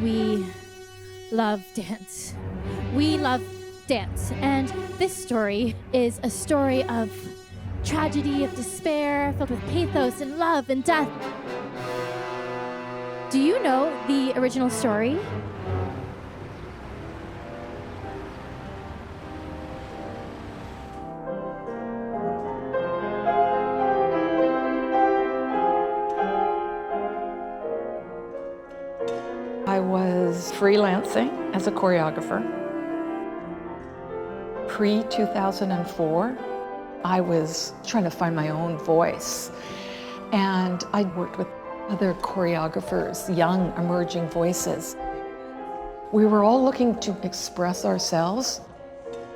We love dance. We love dance. And this story is a story of tragedy, of despair, filled with pathos and love and death. Do you know the original story? I was freelancing as a choreographer. Pre-2004, I was trying to find my own voice. And I worked with other choreographers, young, emerging voices. We were all looking to express ourselves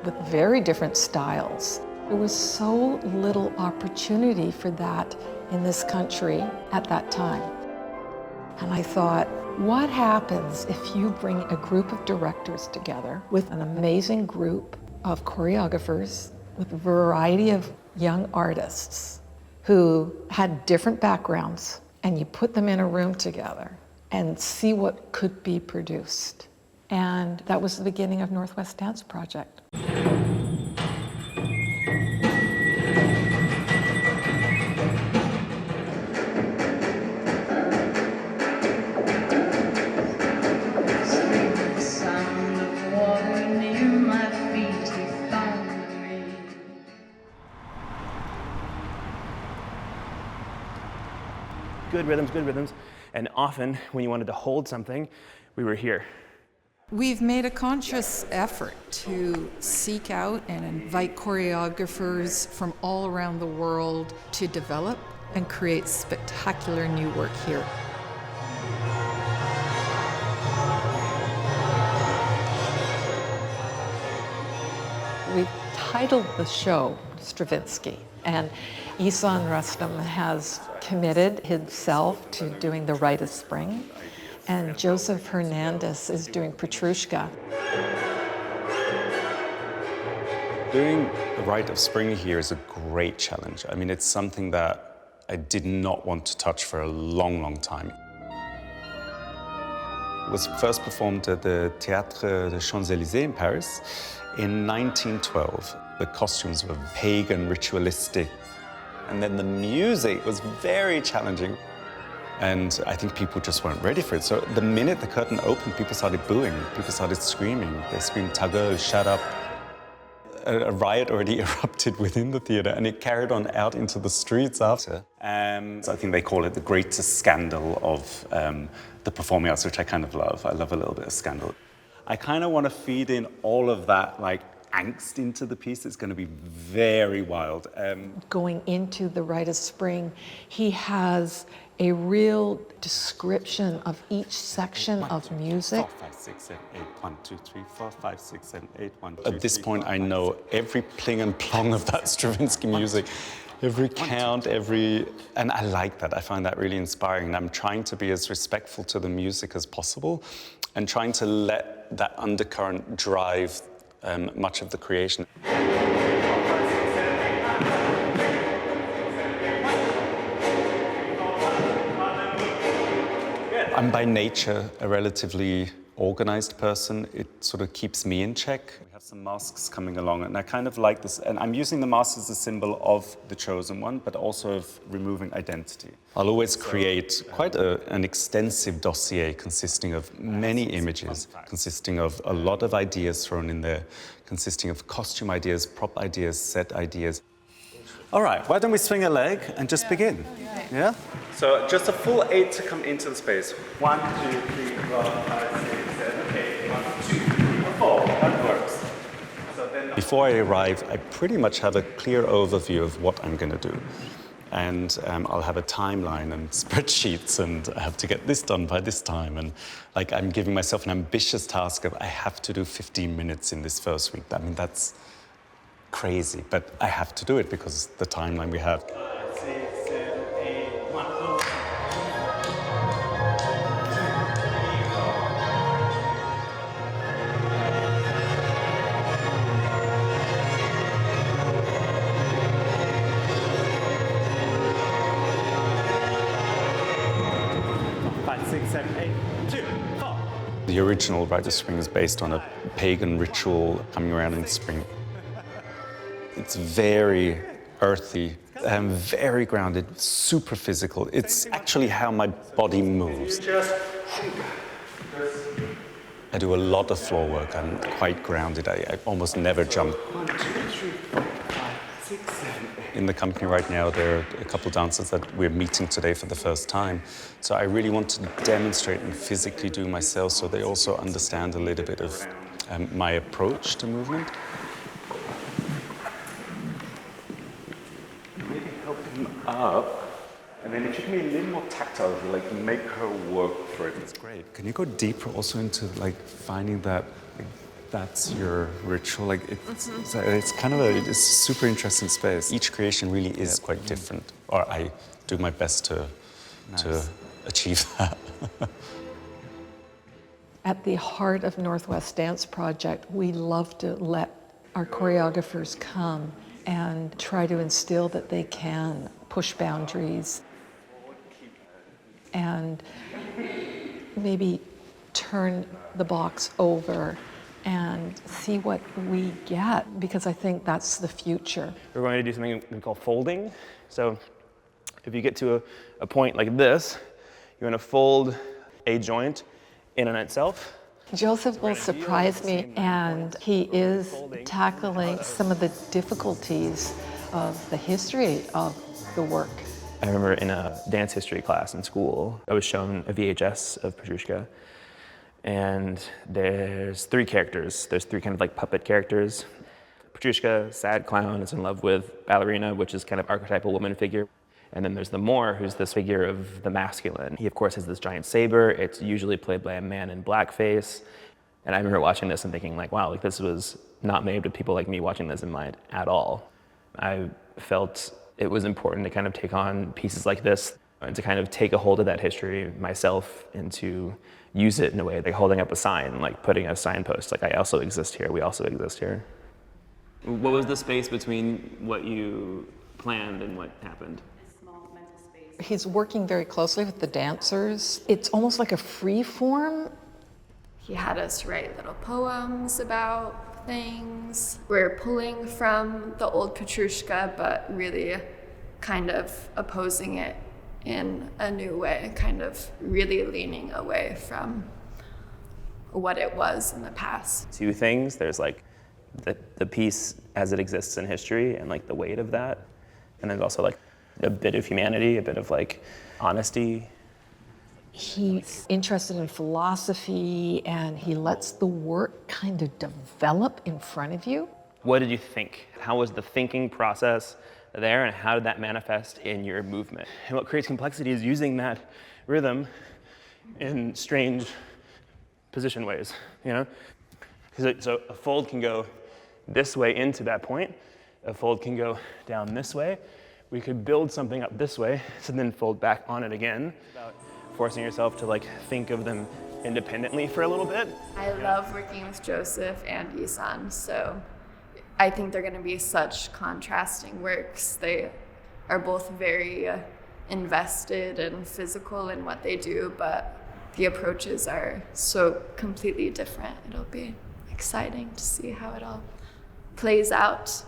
with very different styles. There was so little opportunity for that in this country at that time. And I thought, what happens if you bring a group of directors together with an amazing group of choreographers with a variety of young artists who had different backgrounds, and you put them in a room together and see what could be produced? And that was the beginning of Northwest Dance Project. Good rhythms. And often, when you wanted to hold something, we were here. We've made a conscious effort to seek out and invite choreographers from all around the world to develop and create spectacular new work here. We titled the show Stravinsky, and Isan Rustam has committed himself to doing The Rite of Spring, and Joseph Hernandez is doing Petrushka. Doing The Rite of Spring here is a great challenge. I mean, it's something that I did not want to touch for a long, long time. It was first performed at the Théâtre des Champs-Élysées in Paris in 1912. The costumes were pagan, ritualistic, and then the music was very challenging. And I think people just weren't ready for it. So the minute the curtain opened, people started booing, people started screaming. They screamed, "Ta gueule, shut up." A riot already erupted within the theater, and it carried on out into the streets after. So I think they call it the greatest scandal of the performing arts, which I kind of love. I love a little bit of scandal. I kind of want to feed in all of that, like, angst into the piece. It's going to be very wild. Going into The Rite of Spring, he has a real description of each section of music. 4, 5, 6, 7, 8, 1, 2, 3, 4, 5, 6, 7, 8, 1, 2, At this point, I know every pling and plong of that Stravinsky music, every count, and I like that. I find that really inspiring. And I'm trying to be as respectful to the music as possible, and trying to let that undercurrent drive much of the creation. I'm by nature a relatively organized person. It sort of keeps me in check. We have some masks coming along, and I kind of like this. And I'm using the mask as a symbol of the chosen one, but also of removing identity. I'll always create quite an extensive dossier consisting of many images, consisting of a lot of ideas thrown in there, consisting of costume ideas, prop ideas, set ideas. All right, why don't we swing a leg and just begin? Yeah? So just a full 8 to come into the space. 1, 2, 3, 4, 5, 6, 7, 8. 1, 2, 3, 4. That works. So then before I arrive, I pretty much have a clear overview of what I'm going to do. And I'll have a timeline and spreadsheets, and I have to get this done by this time. And like, I'm giving myself an ambitious task of I have to do 15 minutes in this first week. I mean, that's crazy, but I have to do it because the timeline we have. 5, 6, 7, 8, 1, go. Five, 6, 7, 8, 2, 4. The original Rite of Spring is based on a pagan ritual coming around in spring. It's very earthy, very grounded, super physical. It's actually how my body moves. I do a lot of floor work. I'm quite grounded. I almost never jump. 1, 2, 3, 4, 5, 6, 7, 8. In the company right now, there are a couple dancers that we're meeting today for the first time. So I really want to demonstrate and physically do myself so they also understand a little bit of my approach to movement. Maybe help him up. And then if you can be a little more tactile, like make her work for it, it's great. Can you go deeper also into like finding that that's your ritual? Like it's kind of it's a super interesting space. Each creation really is quite different, or I do my best to achieve that. At the heart of Northwest Dance Project, we love to let our choreographers come and try to instill that they can push boundaries and maybe turn the box over and see what we get, because I think that's the future. We're going to do something we call folding. So if you get to a point like this, you want to fold a joint in and itself. Joseph will surprise me, and he is tackling some of the difficulties of the history of the work. I remember in a dance history class in school, I was shown a VHS of Petrushka, and there's 3 characters. There's 3 kind of like puppet characters. Petrushka, sad clown, is in love with ballerina, which is kind of archetypal woman figure. And then there's the Moor, who's this figure of the masculine. He, of course, has this giant saber. It's usually played by a man in blackface. And I remember watching this and thinking, like, wow, like this was not made with people like me watching this in mind at all. I felt it was important to kind of take on pieces like this and to kind of take a hold of that history myself and to use it in a way, like holding up a sign, like putting a signpost, like I also exist here, we also exist here. What was the space between what you planned and what happened? He's working very closely with the dancers. It's almost like a free form. He had us write little poems about things. We're pulling from the old Petrushka, but really kind of opposing it in a new way, kind of really leaning away from what it was in the past. 2 things. There's like the piece as it exists in history and like the weight of that. And there's also like a bit of humanity, a bit of like honesty. He's interested in philosophy, and he lets the work kind of develop in front of you. What did you think? How was the thinking process there, and how did that manifest in your movement? And what creates complexity is using that rhythm in strange position ways, you know? So a fold can go this way into that point. A fold can go down this way. We could build something up this way, so then fold back on it again. About forcing yourself to like think of them independently for a little bit. I love working with Joseph and Isan, so I think they're going to be such contrasting works. They are both very invested and physical in what they do, but the approaches are so completely different. It'll be exciting to see how it all plays out.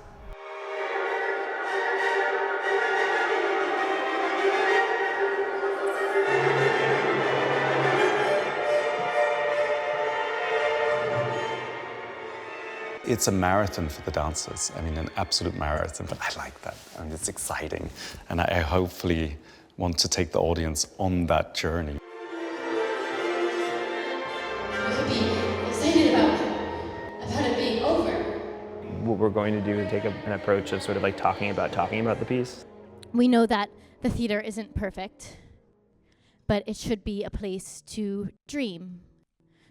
It's a marathon for the dancers. I mean, an absolute marathon, but I like that, and it's exciting. And I hopefully want to take the audience on that journey. You could be excited about it being over. What we're going to do is take an approach of sort of like talking about the piece. We know that the theater isn't perfect, but it should be a place to dream,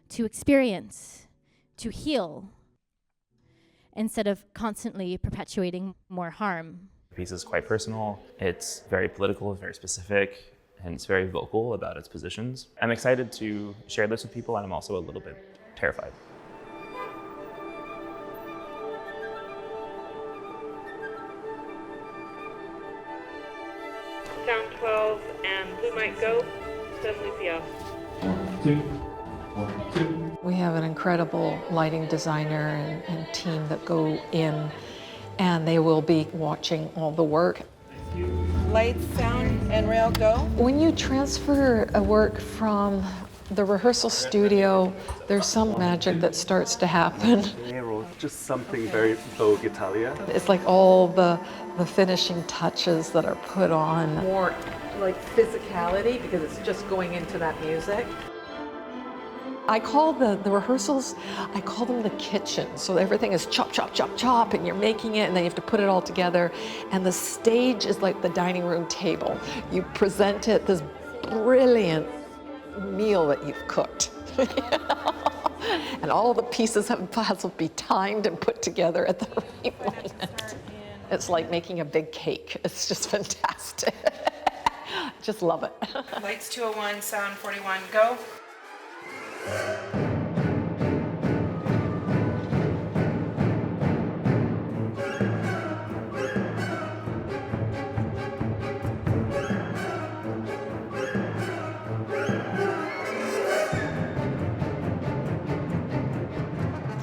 to experience, to heal, instead of constantly perpetuating more harm. The piece is quite personal. It's very political, very specific, and it's very vocal about its positions. I'm excited to share this with people, and I'm also a little bit terrified. Sound 12 and blue might go, suddenly Piaf. 1, 2, 1, 2. We have an incredible lighting designer and team that go in, and they will be watching all the work. Lights, sound, and rail, go. When you transfer a work from the rehearsal studio, there's some magic that starts to happen. Just something very Vogue Italia. It's like all the finishing touches that are put on. More like physicality because it's just going into that music. I call the rehearsals, I call them the kitchen. So everything is chop, chop, chop, chop, and you're making it, and then you have to put it all together. And the stage is like the dining room table. You present it, this brilliant meal that you've cooked. And all the pieces will be timed and put together at the right moment. It's like making a big cake. It's just fantastic. Just love it. Lights 201, sound 41, go.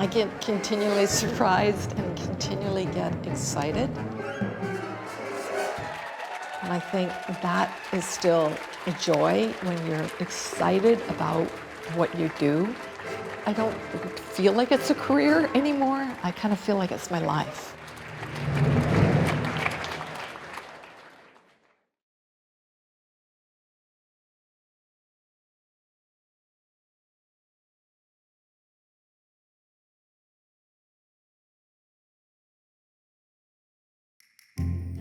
I get continually surprised and continually get excited. And I think that is still a joy when you're excited about what you do. I don't feel like it's a career anymore. I kind of feel like it's my life.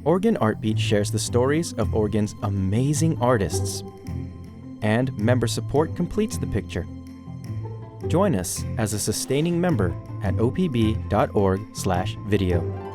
Oregon Artbeat shares the stories of Oregon's amazing artists, and member support completes the picture. Join us as a sustaining member at opb.org/video.